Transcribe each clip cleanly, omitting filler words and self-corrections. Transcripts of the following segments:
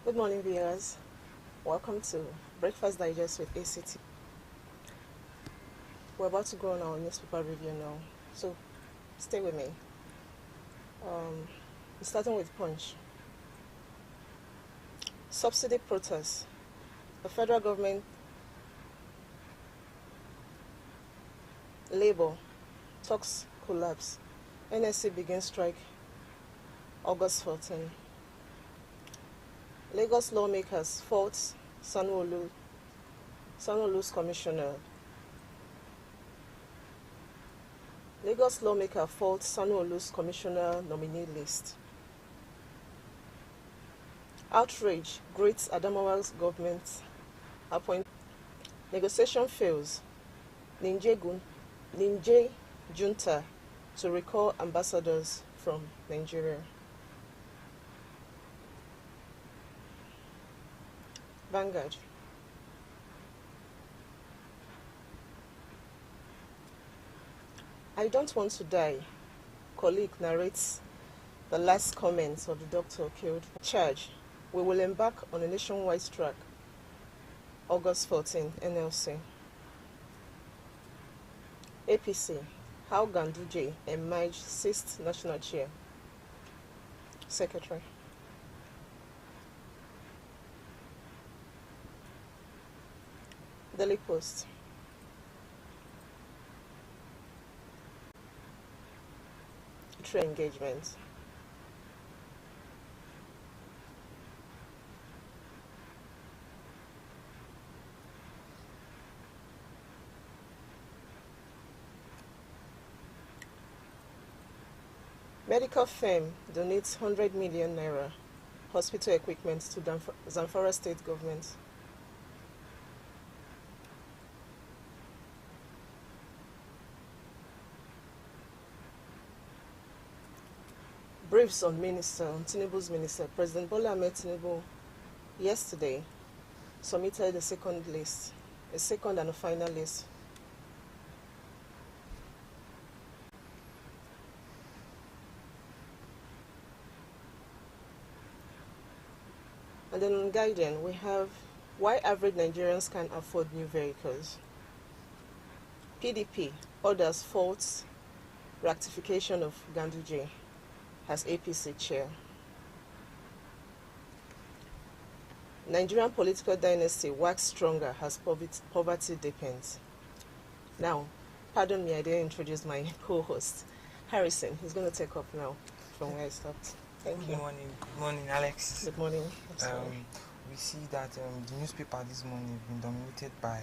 Good morning, viewers. Welcome to Breakfast Digest with ACT. We're about to go on our newspaper review now, so stay with me. Starting with Punch. Subsidy protests. The federal government, Labour, talks collapse. NSC begins strike August 14. Lagos lawmakers fault Sanwo-Olu's commissioner. Lagos lawmaker faults Sanwo-Olu's commissioner nominee list. Outrage greats Adamawa's government appointment. Negotiation fails. Niger junta to recall ambassadors from Nigeria. Vanguard. I don't want to die. Colleague narrates the last comments of the doctor killed. Charge. We will embark on a nationwide strike. August 14, NLC. APC. How Ganduje emerged 6th national chair. Secretary. Daily Post. Trade engagement. Medical firm donates 100 million naira hospital equipment to Zamfara state government. Briefs on Tinubu's minister. President Bola Ahmed Tinubu yesterday submitted a second and a final list. And then on Guardian, we have why average Nigerians can't afford new vehicles. PDP orders faults rectification of Ganduje as APC chair. Nigerian political dynasty wax stronger as poverty deepens. Now, pardon me, I didn't introduce my co-host, Harrison. He's going to take up now from where I stopped. Thank you. Good morning, Alex. Good morning. We see that the newspaper this morning has been dominated by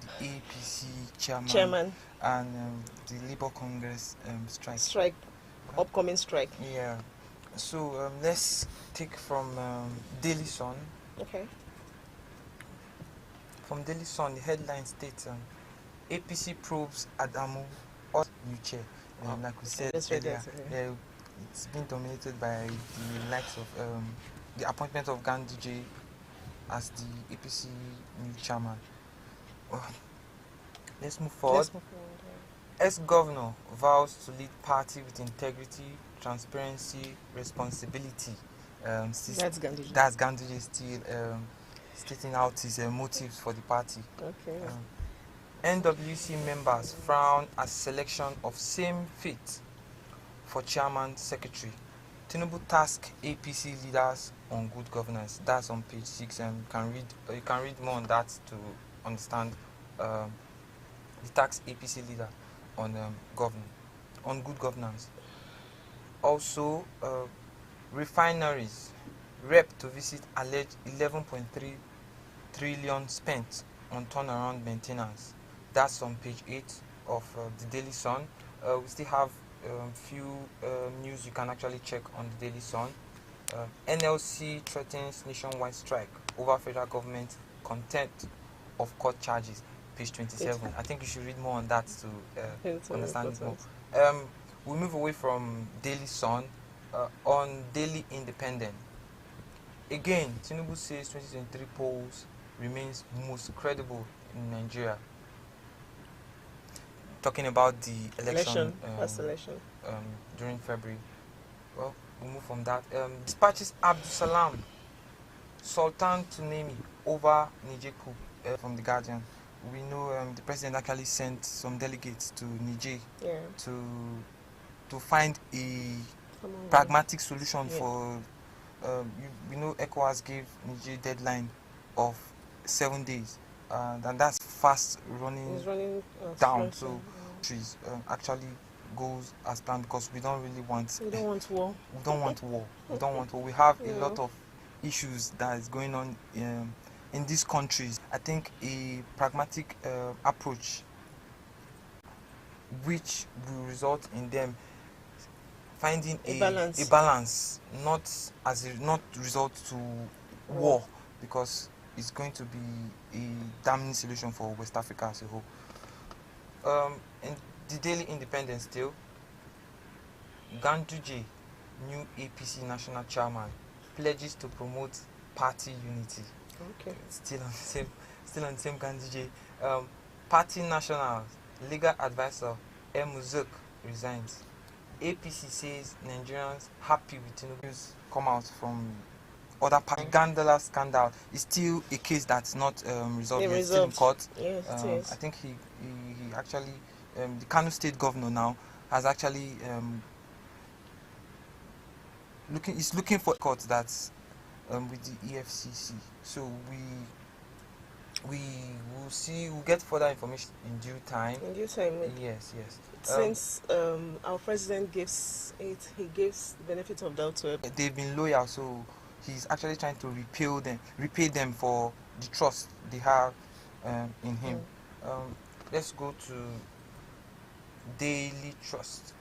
the APC chairman. And the Labour Congress strike. Upcoming strike. Yeah. So let's take from Daily Sun. Okay. From Daily Sun, the headline states APC probes Adamu new chair. Like we said earlier, it's been dominated by the likes of the appointment of Ganduje as the APC new chairman. Let's move forward. Ex-governor vows to lead party with integrity, transparency, responsibility. That's Ganduje. That's Ganduje still stating out his motives for the party. Okay. NWC members frown at selection of same fit for chairman secretary. Tinubu task APC leaders on good governance. That's on page 6, and you can read more on that to understand the tax APC leader on good governance. Also, refineries rep to visit alleged 11.3 trillion spent on turnaround maintenance. That's on page 8 of the Daily Sun. We still have few news you can actually check on the Daily Sun. NLC threatens nationwide strike over federal government contempt of court charges. Page 27. I think you should read more on that to understand it more. We move away from Daily Sun on Daily Independent. Again, Tinubu says 2023 polls remains most credible in Nigeria. Talking about the election, past election during February. Well, we'll move from that. Dispatches Abdul Salam Sultan Tunemi over Niger coup from the Guardian. We know the president actually sent some delegates to Niger Yeah. to find a pragmatic solution for. We know ECOWAS gave Niger deadline of 7 days, and that's fast running, It's running down. So trees actually goes as planned because we don't really want. We don't want war. We don't want war. We don't want war. We have a Yeah. lot of issues that is going on in these countries. I think a pragmatic approach, which will result in them finding A balance. balance, not result to war, because it's going to be a damning solution for West Africa as a whole. In the Daily Independent still, Ganduje, new APC national chairman, pledges to promote party unity. Okay. Still on the same Ganduje. Party national legal advisor Muzuk resigns. APC says Nigerians happy with Tinubu's come out from other party. Gandala scandal is still a case that's not resolved yet. Still in court. Yes, it is. I think he actually the Kano State governor now has actually looking for court that's with the EFCC. So we will see. We'll get further information in due time. In due time. Yes. Since our president gives the benefit of doubt to everyone. They've been loyal, so he's actually trying to repay them for the trust they have in him. Let's go to Daily Trust.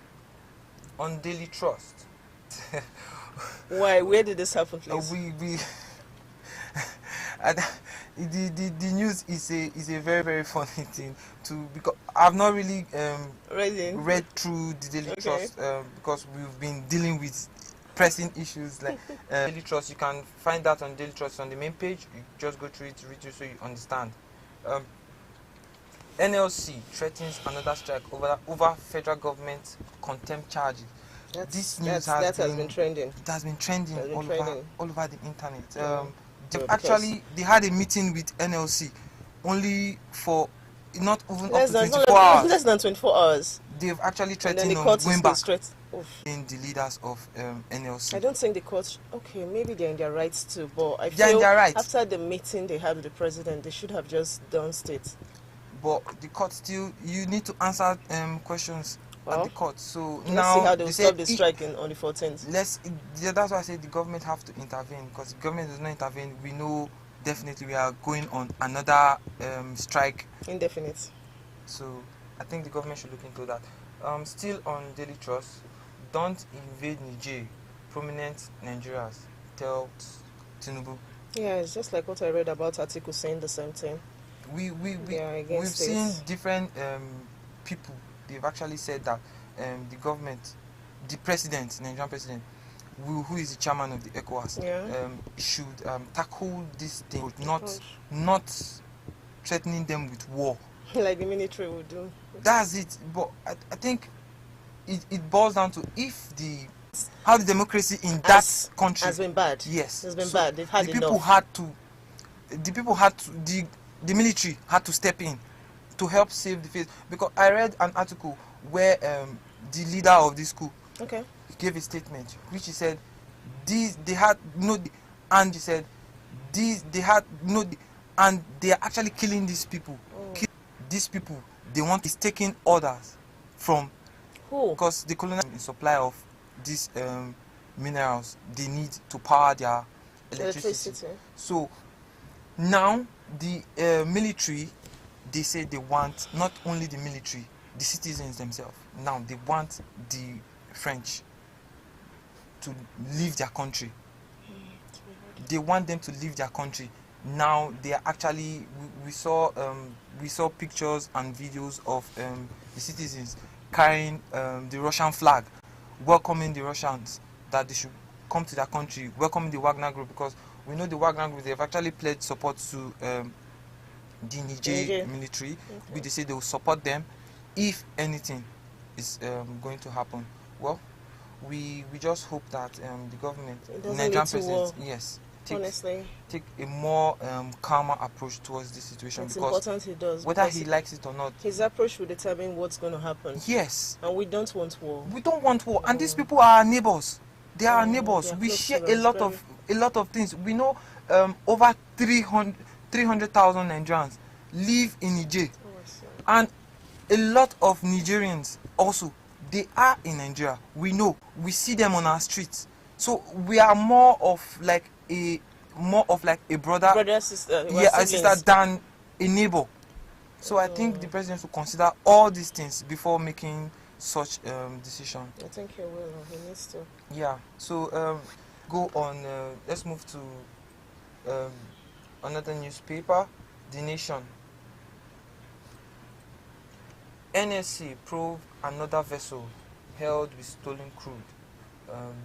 On Daily Trust. Why? Where did this happen, please? The news is a very, very funny thing because I've not really read through the Daily Trust because we've been dealing with pressing issues like Daily Trust. You can find that on Daily Trust on the main page. You just go through it, read it so you understand. NLC threatens another strike over federal government contempt charges. This news has been trending. It has been trending all over the internet. They had a meeting with NLC only for not even up to 24 hours. Less than 24 hours. They've actually threatened going back in the leaders of NLC. I don't think the court. Okay, maybe they're in their rights too, but I feel after the meeting they had with the president, they should have just done state. But the court still, you need to answer questions at the court. So let's now see how they'll stop the strike on the 14th. That's why I said the government have to intervene, because the government does not intervene. We know definitely we are going on another strike. Indefinite. So I think the government should look into that. Still on Daily Trust, don't invade Niger. Prominent Nigerians tell Tinubu. Yeah, it's just like what I read about Atiku saying the same thing. We've seen different people. They've actually said that the government, the president, Nigerian president, who is the chairman of the ECOWAS, should tackle this thing, not threatening them with war. Like the military would do. That's it. But I think it boils down to how the democracy in that country has been bad. Yes, it's been bad. They've had the military had to step in to help save the face. Because I read an article where the leader of this school gave a statement which he said they had no, and he said they had no, and they are actually killing these people. These people, they want is taking orders from who? Because the colonial supply of these minerals they need to power their electricity. So now the military, they say they want not only the military, the citizens themselves. Now they want the French to leave their country. They want them to leave their country. Now they are actually, we saw pictures and videos of the citizens carrying the Russian flag, welcoming the Russians that they should come to their country, welcoming the Wagner Group, because we know the Wagner Group, they've actually pledged support to the Niger military. They say they will support them if anything is going to happen. Well, we just hope that the government, the Nigerian president, Honestly, take a more calmer approach towards this situation, it's because important he does. whether because he likes it or not, his approach will determine what's going to happen. yes, And we don't want war. we don't want war, and these people are our neighbors. They are our They neighbors. are We close share to a us, lot of things. We know over 300,000 Nigerians live in Niger, and a lot of Nigerians also, they are in Nigeria. We know, we see them on our streets. So we are more of like a brother, sister, yeah, a sister than a neighbor. So I think the president should consider all these things before making such decision. I think he will. He needs to. Yeah. So go on. Let's move to another newspaper, The Nation. NSC probe another vessel held with stolen crude.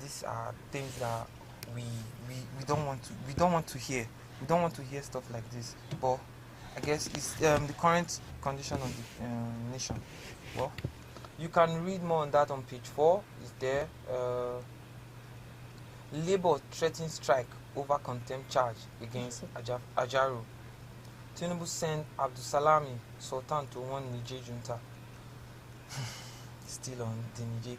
These are things that we don't want to hear. We don't want to hear stuff like this. But I guess it's the current condition of the nation. Well, you can read more on that on page 4. It's there. Labour threatens strike over contempt charge against Ajaro. Tinubu sent Abdulsalami Sultan to warn Niger junta. Still on the Niger.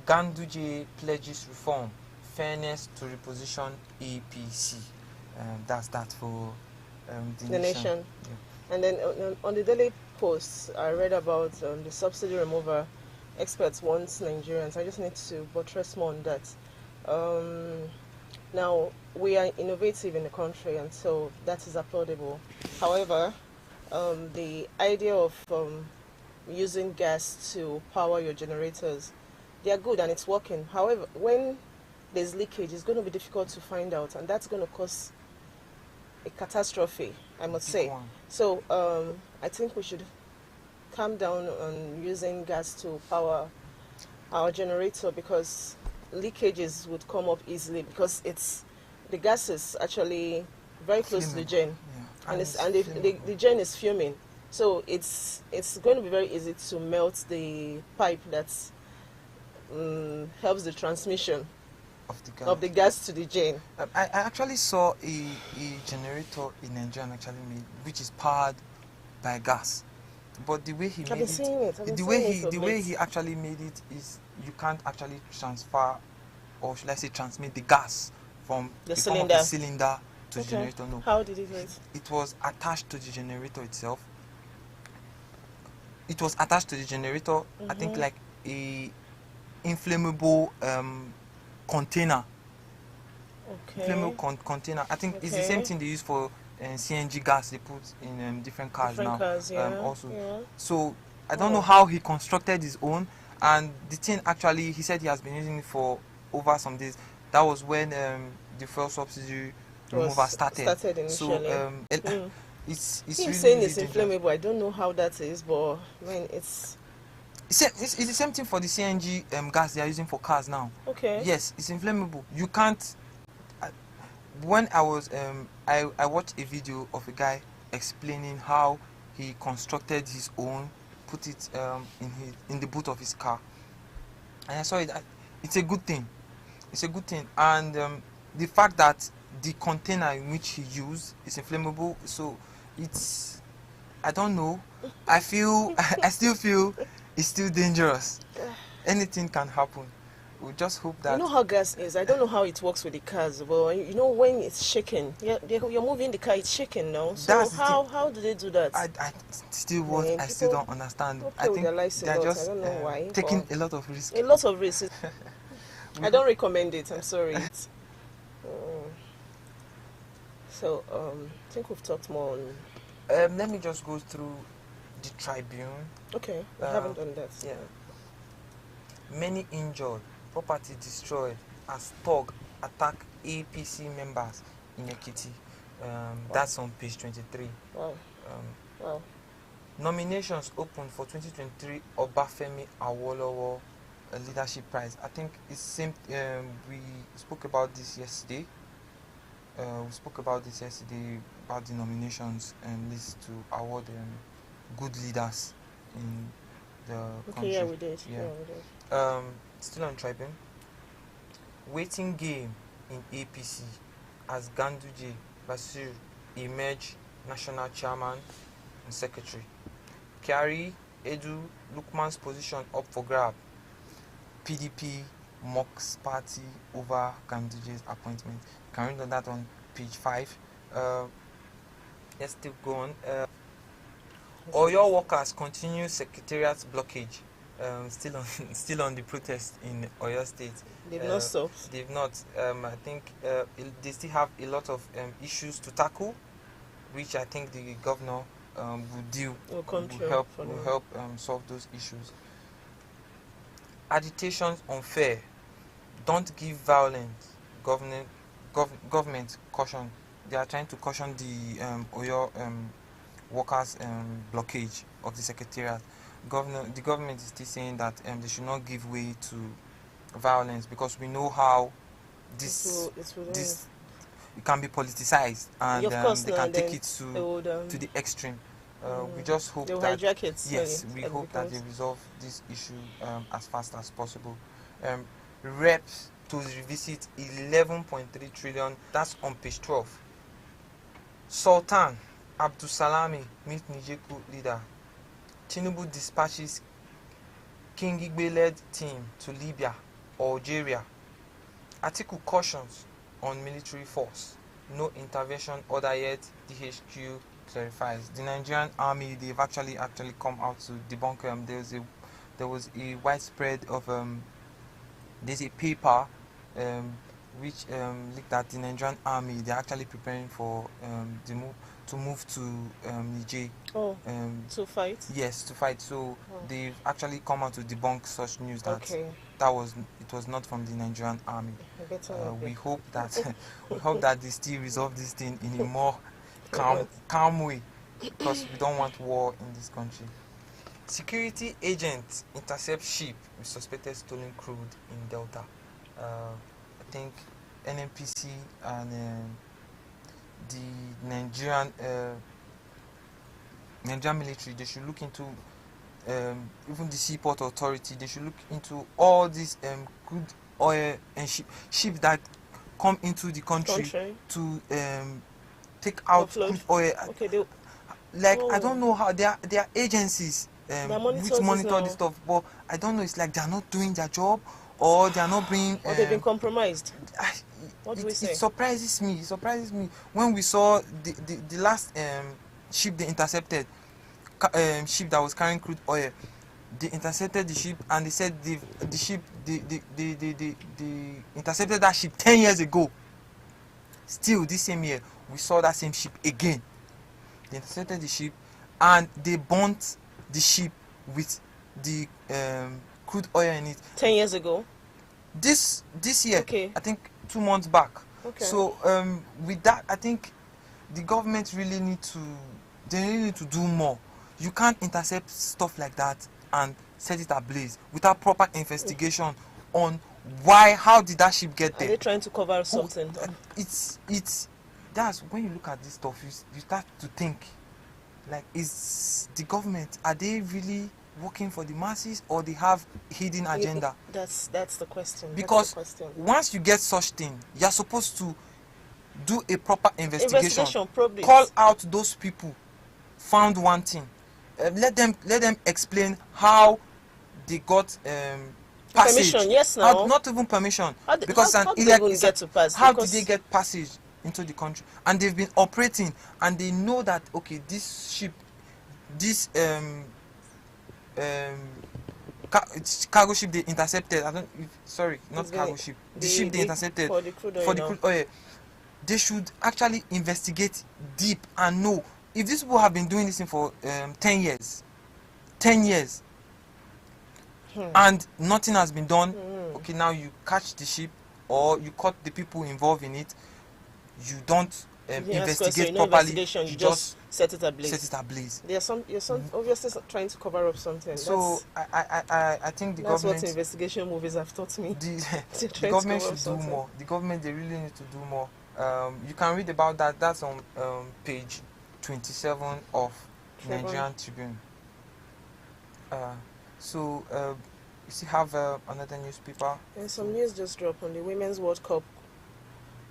Ganduje pledges reform, fairness to reposition APC. That's that for the nation. Yeah. And then on the Daily Post, I read about the subsidy remover. Experts want Nigerians. I just need to buttress more on that. Now, we are innovative in the country, and so that is applaudable. However, the idea of using gas to power your generators, they are good and it's working. However, when there's leakage, it's going to be difficult to find out, and that's going to cause a catastrophe, I must say. So I think we should calm down on using gas to power our generator, because leakages would come up easily, because the gas is actually very close to the gen, yeah. and the gen is fuming. So it's going to be very easy to melt the pipe that helps the transmission of the gas to the gen. I actually saw a generator in Nigeria actually made, which is powered by gas. But the way he made it, the way he actually made it is you can't actually transfer, or should I say transmit, the gas from the cylinder to the generator. No. How did it do it? It was attached to the generator itself. It was attached to the generator. I think like a inflammable container. Okay. Inflammable container. I think it's the same thing they use for CNG gas they put in different cars now. Also. Yeah. So I don't know how he constructed his own, and the thing actually, he said he has been using it for over some days. That was when the fuel subsidy removal started initially. So it's really saying it's inflammable. I don't know how that is, but when it's the same thing for the CNG gas they are using for cars now. Okay. Yes, it's inflammable. You can't. When I was I watched a video of a guy explaining how he constructed his own, put it in the boot of his car, and I saw it. It's a good thing. It's a good thing, and the fact that the container in which he used is inflammable, so it's, I don't know. I still feel it's still dangerous. Anything can happen. We just hope that. You know how gas is. I don't know how it works with the cars, but you know when it's shaking, you're moving the car, it's shaking now. So how do they do that? I still don't understand. I think they're just I don't know why, taking a lot of risk. A lot of risk. I don't recommend it. I'm sorry. So I think we've talked more on. Let me just go through the Tribune. Okay, we haven't done that. Yeah. Many injured, property destroyed as thug attack APC members in Ekiti. That's on page 23. Wow. Wow. Nominations open for 2023 Obafemi Awolowo Leadership Prize. I think it's same. We spoke about this yesterday. About the nominations and list to award good leaders in the country. Yeah, we did. Yeah, we did. Still on Tribune. Waiting game in APC. as Ganduje Basir emerge national chairman and secretary. Kyari, Edu, Lukman's position up for grab. PDP mocks party over Ganduje's appointment. You can read on that on page 5. Let's still go on. Oyo workers continue secretariat blockage. Still on the protest in Oyo State. They've not stopped. They've not. I think they still have a lot of issues to tackle, which I think the governor will help solve those issues. Agitations unfair. Don't give violence. Government caution. They are trying to caution the Oyo workers blockage of the secretariat. The government is still saying that they should not give way to violence, because we know how this it can be politicized, and they can take it to the extreme. We just hope that we hope that they resolve this issue as fast as possible. Reps to revisit 11.3 trillion. That's on page 12. Sultan Abdulsalami meet Nijeku leader. Tinubu dispatches King Igbe-led team to Libya or Algeria. Atiku cautions on military force. No intervention order yet. DHQ clarifies. The Nigerian army, they've actually come out to debunk. There was a widespread of there's a paper which looked at the Nigerian army. They're actually preparing for to move to Niger. To fight? Yes, to fight. So they've actually come out to debunk such news that it was not from the Nigerian army. We hope that they still resolve this thing in a more calm way, because we don't want war in this country. Security agents intercept ship with suspected stolen crude in Delta. I think NNPC and the Nigerian military, they should look into, even the Seaport Authority, they should look into all these crude oil and ships that come into the country to take out crude oil. I don't know how they are agencies which monitor this stuff, but I don't know, it's like they are not doing their job, or they are not being or they've been compromised. What do we say? It surprises me when we saw the last ship they intercepted, ship that was carrying crude oil. They intercepted the ship, and they said they intercepted that ship 10 years ago. Still this same year we saw that same ship again. They intercepted the ship and they burnt the ship with the crude oil in it. 10 years ago? This year, I think 2 months back. So with that, I think the government really need to do more. You can't intercept stuff like that and set it ablaze without proper investigation on how did that ship get there. Are they trying to cover something? That's when you look at this stuff, you start to think, like, is the government, are they really working for the masses, or they have hidden agenda? That's the question. Because once you get such thing, you're supposed to do a proper investigation. Call out those people found wanting. Let them explain how they got passage. Permission, yes, now. Not even permission. How did they get passage into the country? And they've been operating, and they know that this ship, this cargo ship they intercepted. The ship they intercepted for the crude oil. They should actually investigate deep and know if these people have been doing this thing for 10 years. 10 years. And nothing has been done. Now you catch the ship, or you caught the people involved in it. You don't investigate properly. You just set it ablaze. You're obviously trying to cover up something. So I think the government. That's what investigation movies have taught me. The government should do more. The government, they really need to do more. You can read about that. That's on page 27 of Nigerian Tribune. You still have another newspaper. And some news just dropped on the Women's World Cup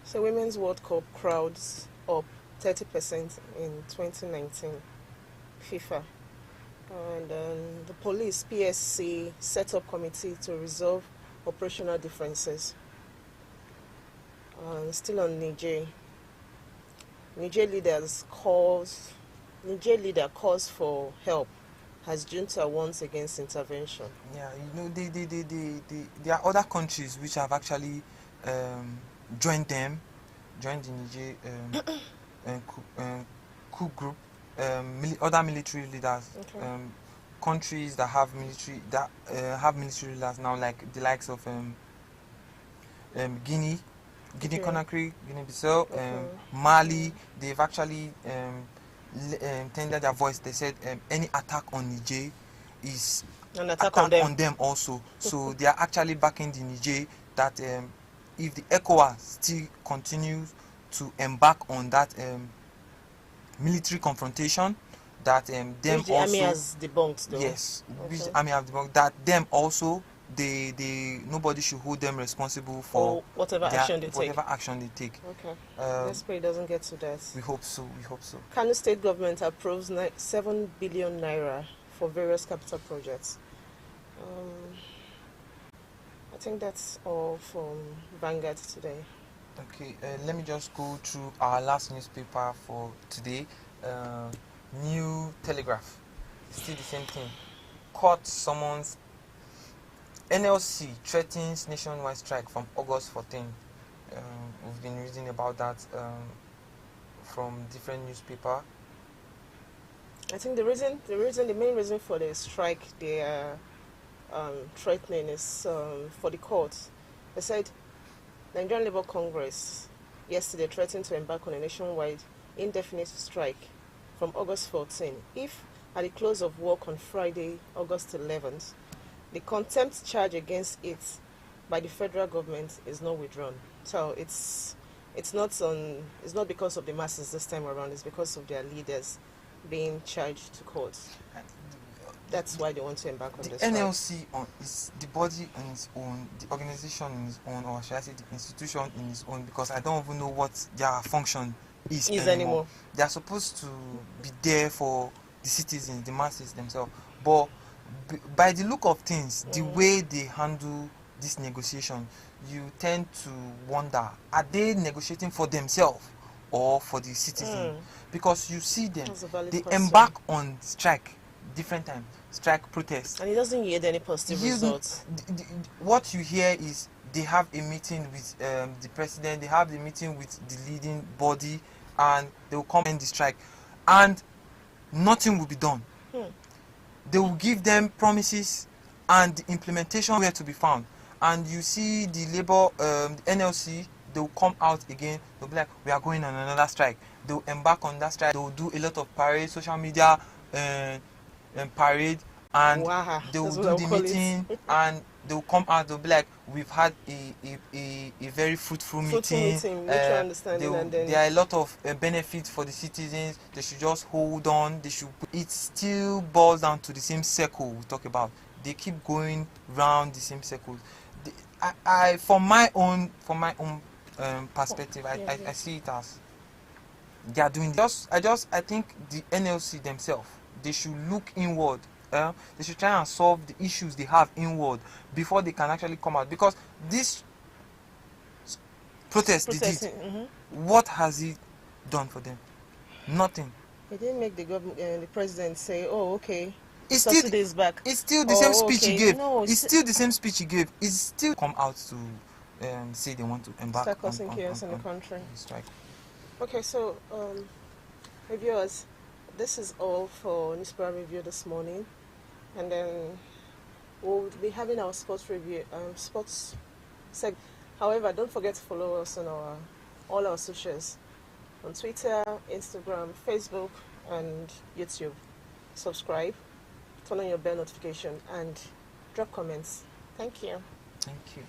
So Women's World Cup crowds up 30% in 2019 FIFA. And the police, PSC, set up committee to resolve operational differences. Still on Niger. Niger leader calls for help as junta warns against intervention. Yeah, there are other countries which have actually joined them, joined the Niger coup group, other military leaders, Okay. countries that have military leaders now, like the likes of Guinea, Okay. Conakry, Guinea-Bissau, Okay. Mali. They've actually tendered their voice. They said any attack on Niger is An attack on them. also. So they are actually backing the Niger that if the ECOWAS still continues to embark on that military confrontation, that them Which the also army has debunked, though. yes, which Okay. the army have debunked, that them also they nobody should hold them responsible for Or whatever action they take. whatever action they take. Okay. Let's pray it doesn't get to that. We hope so. We hope so. Kano State government approves 7 billion naira for various capital projects. I think that's all from Vanguard today. Okay, let me just go through our last newspaper for today. New Telegraph. Still the same thing. Court summons NLC threatens nationwide strike from August 14. We've been reading about that from different newspaper. I think the main reason for the strike they are threatening is for the courts. They said Nigerian Labour Congress yesterday threatened to embark on a nationwide indefinite strike from August 14 if, at the close of work on Friday, August 11th, the contempt charge against it by the federal government is not withdrawn. So it's not because of the masses this time around. It's because of their leaders being charged to court. That's why they want to embark on the this. The NLC is the body on its own, the organization on its own, or should I say the institution in its own, because I don't even know what their function is anymore. They are supposed to be there for the citizens, the masses themselves. But by the look of things, the way they handle this negotiation, you tend to wonder, are they negotiating for themselves or for the citizens? Because you see them, they embark on strike different times, strike protests, and it doesn't yield any positive results. What you hear is they have a meeting with the president, they have the meeting with the leading body, and they will come end the strike, and nothing will be done. They will give them promises, and the implementation where to be found. And you see the labor, the NLC, they will come out again. They'll be like, we are going on another strike. They will embark on that strike. They will do a lot of parade, social media parade, and they will do the meeting, and they will come out. They'll be like, we've had a very fruitful meeting. Mutual understanding, and then there are a lot of benefits for the citizens. They should just hold on. It still boils down to the same circle we talk about. They keep going round the same circles. From my own perspective, I see it as they are doing this. I think the NLC themselves, they should look inward. They should try and solve the issues they have inward before they can actually come out. Because this protest they did, what has it done for them? Nothing. It didn't make the president say, "Oh, okay." It's still back. It's still the same speech he gave. No, it's still the same speech he gave. It's still come out to say they want to embark start causing chaos in the country. Strike. Okay, so reviewers, this is all for Newspaper Review this morning, and then we'll be having our sports review, sports segment. However, don't forget to follow us on all our socials, on Twitter, Instagram, Facebook, and YouTube. Subscribe, turn on your bell notification, and drop comments. Thank you. Thank you.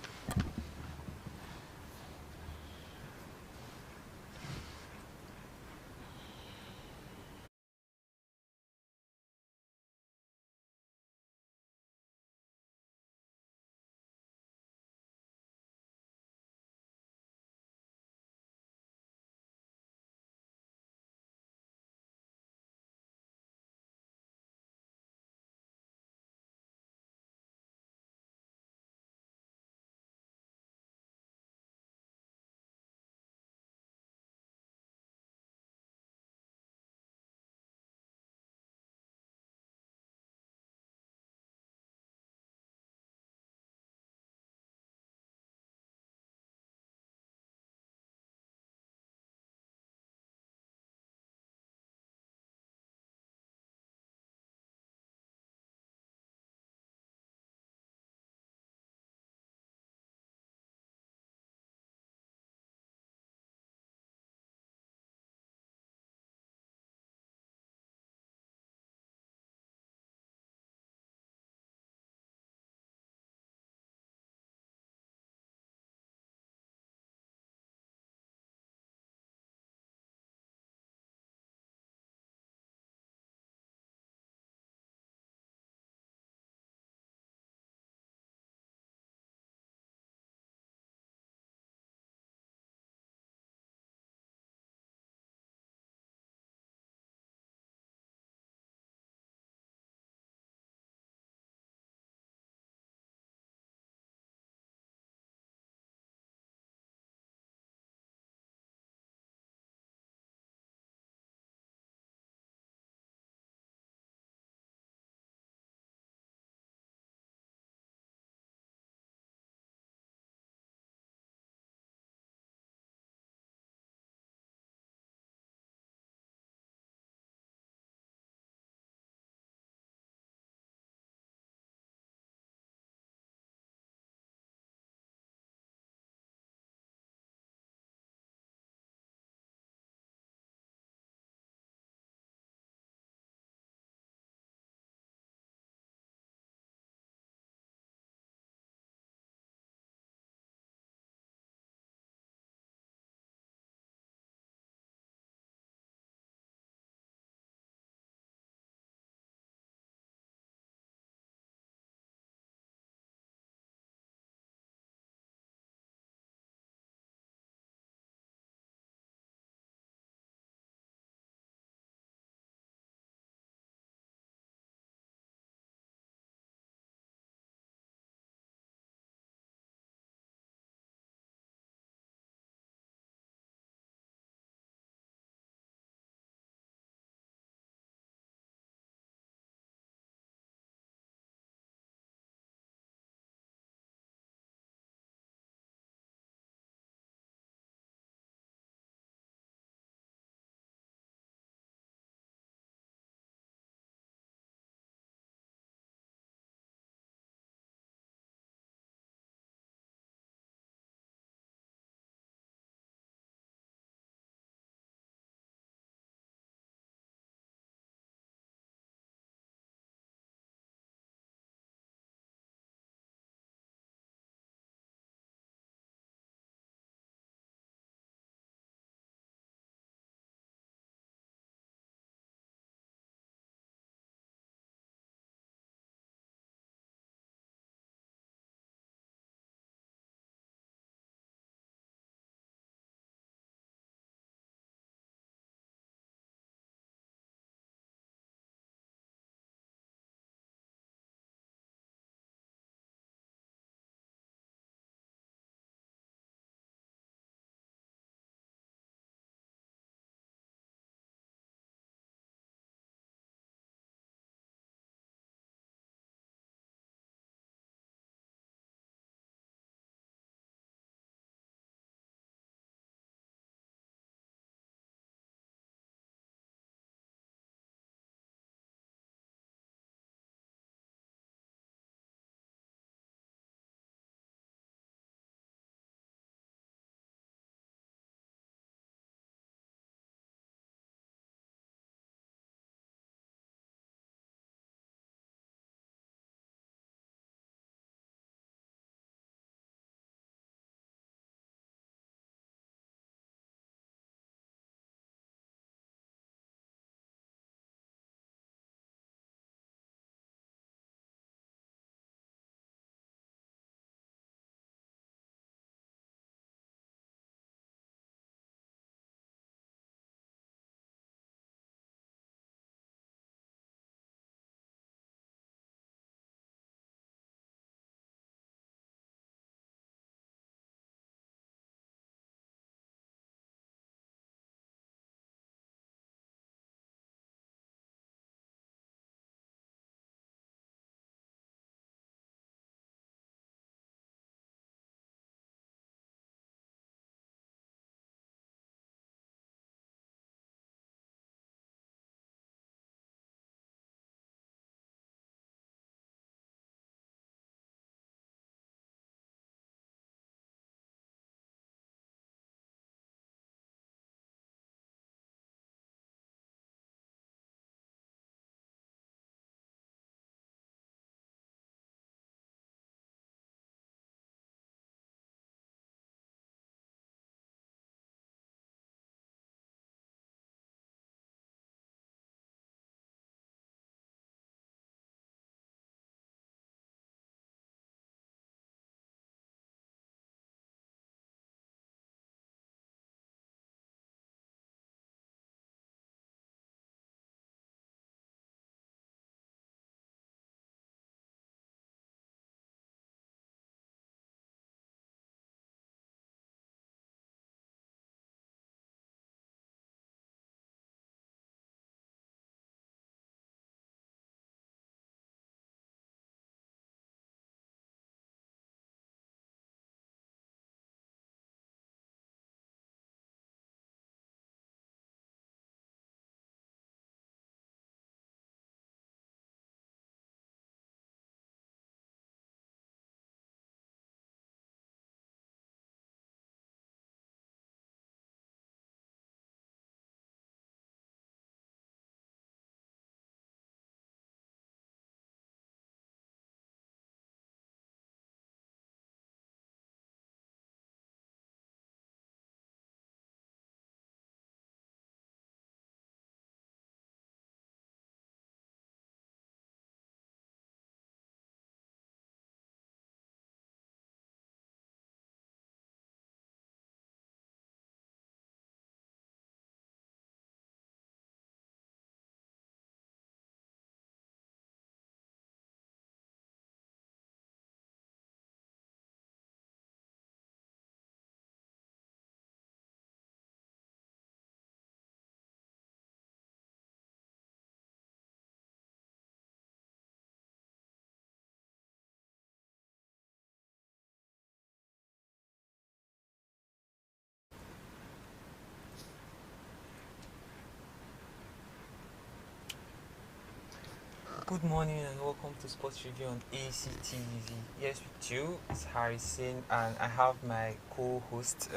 Good morning and welcome to Sports Review on ACTV. Yes, with you, it's Harrison, and I have my co-host,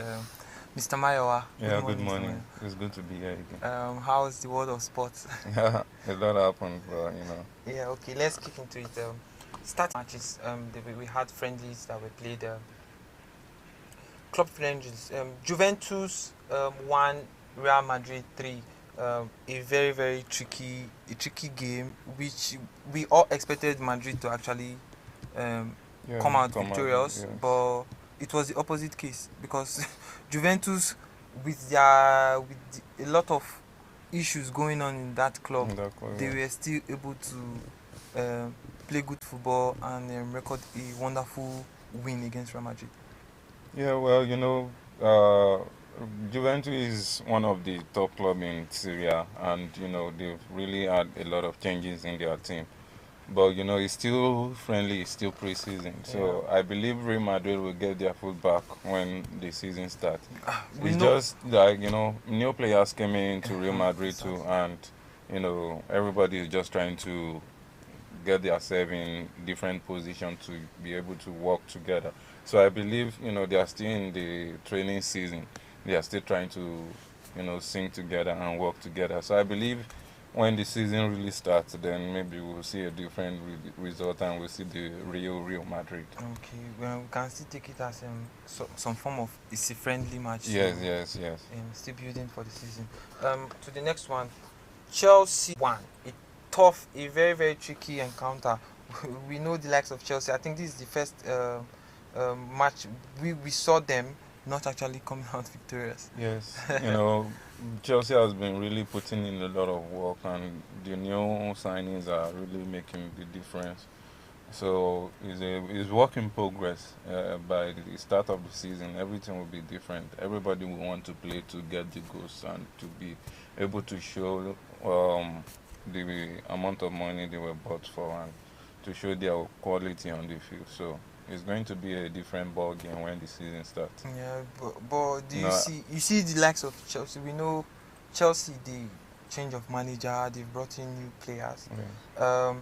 Mr. Mayowa. Yeah, good Mr. morning. It's good to be here again. How's the world of sports? Yeah, a lot happened, but Yeah, okay, let's kick into it. Start matches. We had friendlies that were played. Club friendlies. Juventus 1, Real Madrid 3. A very very tricky game, which we all expected Madrid to actually yeah, come out victorious, yes. but it was the opposite case because Juventus, with a lot of issues going on in that club, they were still able to play good football and record a wonderful win against Real Madrid. Yeah, well, Juventus is one of the top clubs in Syria, and they've really had a lot of changes in their team. But it's still friendly, it's still pre-season. So Yeah. I believe Real Madrid will get their foot back when the season starts. It's know- just like new players came into Real Madrid too, and everybody is just trying to get themselves in different positions to be able to work together. So I believe they are still in the training season. They are still trying to sing together and work together. So I believe when the season really starts, then maybe we'll see a different result and we'll see the Real Madrid. Okay, well, we can still take it as some form of it's a friendly match. Yes. Still building for the season. To the next one, Chelsea 1. A very very tricky encounter. We know the likes of Chelsea. I think this is the first match we saw them not actually coming out victorious. Yes, Chelsea has been really putting in a lot of work, and the new signings are really making the difference. So it's work in progress. By the start of the season, everything will be different. Everybody will want to play to get the goals and to be able to show the amount of money they were bought for and to show their quality on the field. So it's going to be a different ball game when the season starts. Yeah, but do you see the likes of Chelsea? We know Chelsea, the change of manager, they've brought in new players. Yeah.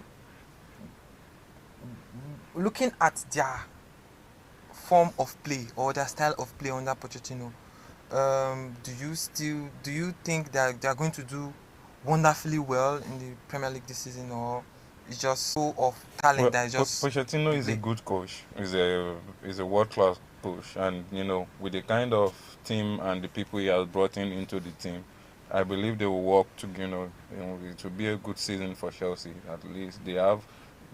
Looking at their form of play or their style of play under Pochettino, do you think that they are going to do wonderfully well in the Premier League this season, or it's just so of talent that is just Pochettino is a good coach. He's a world-class coach, and with the kind of team and the people he has brought into the team, I believe they will work to it will be a good season for Chelsea. At least they have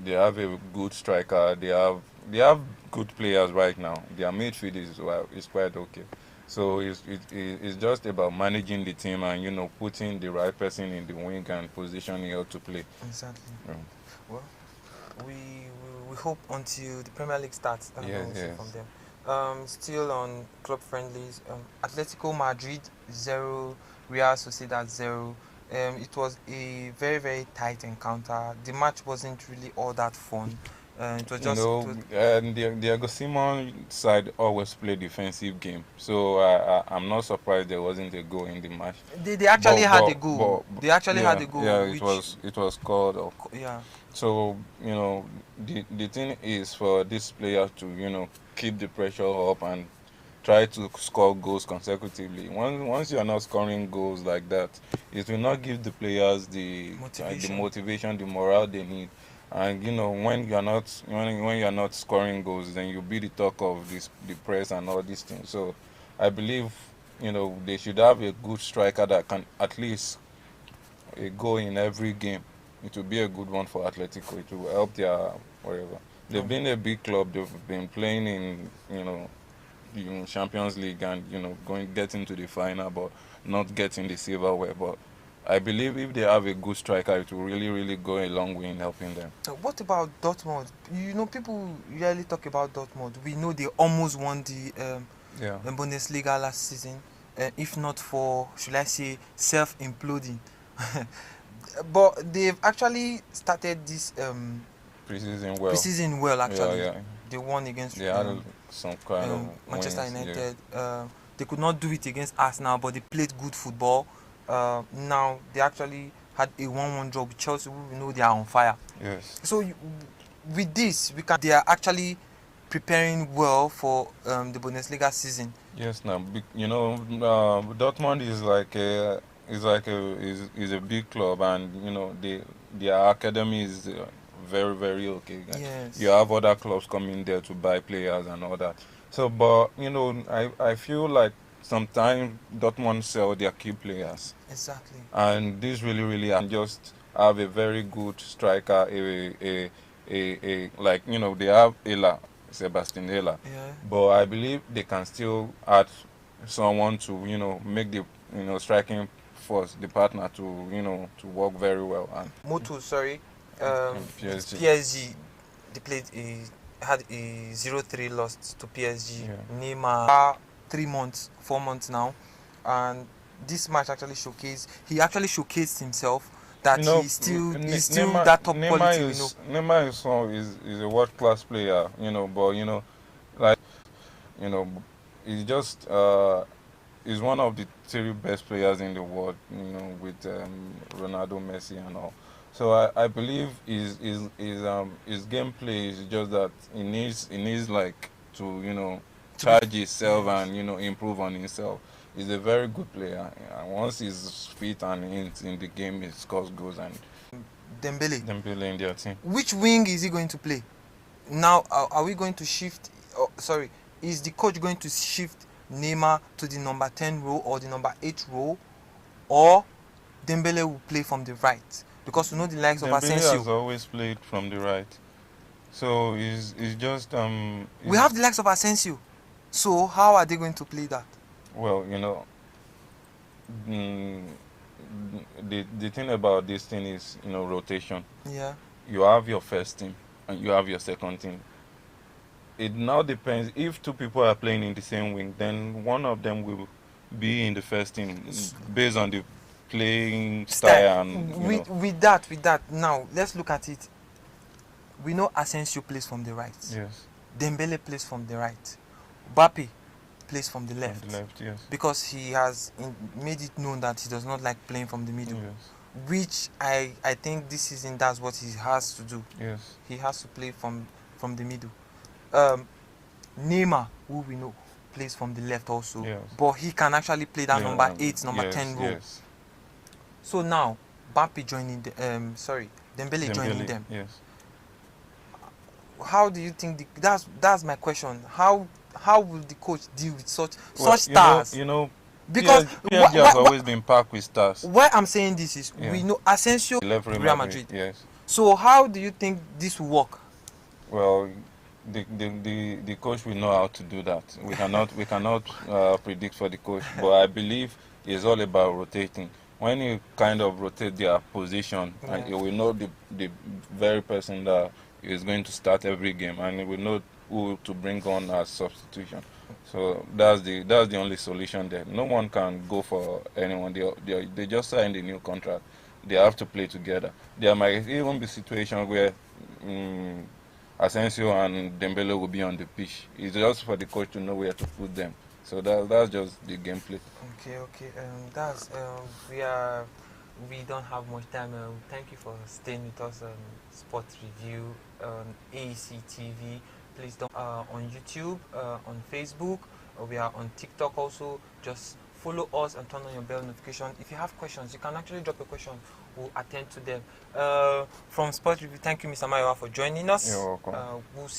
a good striker. They have good players right now. Their midfield is quite okay. So it's just about managing the team and putting the right person in the wing and positioning her to play. Exactly. Yeah. Well, we hope until the Premier League starts. Yes. From them. Still on club friendlies. Atletico Madrid 0, Real Sociedad 0. It was a very very tight encounter. The match wasn't really all that fun. It was just Diego Simon side always play defensive game, so I'm not surprised there wasn't a goal in the match. They actually had a goal. They actually had a goal. Yeah, it was called off. Yeah. So the thing is for this player to keep the pressure up and try to score goals consecutively. Once you are not scoring goals like that, it will not give the players the motivation, the morale they need. And when you are not scoring goals, then you'll be the talk of the press and all these things. So I believe they should have a good striker that can at least a goal in every game. It will be a good one for Atletico. It will help their whatever. They've been a big club. They've been playing in Champions League and getting to the final, but not getting the silverware. But I believe if they have a good striker, it will really, really go a long way in helping them. What about Dortmund? People rarely talk about Dortmund. We know they almost won the Bundesliga last season, if not for, should I say, self-imploding. But they've actually started this preseason well. Actually, yeah. They won against. They had some kind of Manchester wins, United. Yeah. They could not do it against Arsenal, but they played good football. Now they actually had a 1-1 draw with Chelsea, who we know they are on fire. Yes. So with this, they are actually preparing well for the Bundesliga season. Yes, now Dortmund is a big club, and their academy is very, very okay. Yes. You have other clubs coming there to buy players and all that. So, but I feel like sometimes Dortmund sell their key players, Exactly. and this really and just have a very good striker, like they have Sebastian Ela, Yeah. but I believe they can still add someone to make the striking force, the partner, to work very well. And Moto, sorry, PSG. PSG, they had a 0-3 loss to PSG. Yeah. Neymar 4 months now, and this match he actually showcased himself that he's still Neymar, that top quality. Neymar is a world class player, but like he's just he's one of the 3 best players in the world, with Ronaldo, Messi, and all. So I believe his gameplay is just that he needs like to charge himself and improve on himself. He's a very good player. And once he's fit and in the game, he scores goals. And Dembele in their team. Which wing is he going to play? Now, are we going to shift? Is the coach going to shift Neymar to the number 10 role or the number 8 role, or Dembele will play from the right? Because the likes of Asensio. Dembele has always played from the right, so he's just we have the likes of Asensio, so how are they going to play that? Well, the thing about this thing is rotation. Yeah. You have your first team and you have your second team. It now depends. If 2 people are playing in the same wing, then one of them will be in the first team based on the playing style. And with that, now let's look at it. We know Asensio plays from the right. Yes. Dembele plays from the right. Mbappe plays from the left. From the left, yes. Because he has made it known that he does not like playing from the middle. Yes. Which I think this season that's what he has to do. Yes. He has to play from the middle. Neymar, who we know, plays from the left also. Yes. But he can actually play that number 8, number 10 role. Yes. So now, Mbappe joining Dembele joining them. Yes. How do you think that's my question? How will the coach deal with such stars? Because PSG has always been packed with stars. Why I'm saying this is we know Asensio, Real Madrid. Yes. So how do you think this will work? Well, the coach will know how to do that. We cannot predict for the coach, but I believe it's all about rotating. When you kind of rotate their position, and you will know the very person that is going to start every game, and you will know who to bring on as substitution. So that's the only solution there. No one can go for anyone. They just signed a new contract. They have to play together. There might even be situations where Asensio and Dembele will be on the pitch. It's just for the coach to know where to put them. So that's just the gameplay. Okay. We don't have much time. Thank you for staying with us on Sports Review on AEC TV. Please don't on YouTube, on Facebook. We are on TikTok also. Just follow us and turn on your bell notification. If you have questions, you can actually drop a question. We'll attend to them. From Sports Review, thank you, Mr. Mayowa, for joining us. You're welcome. We'll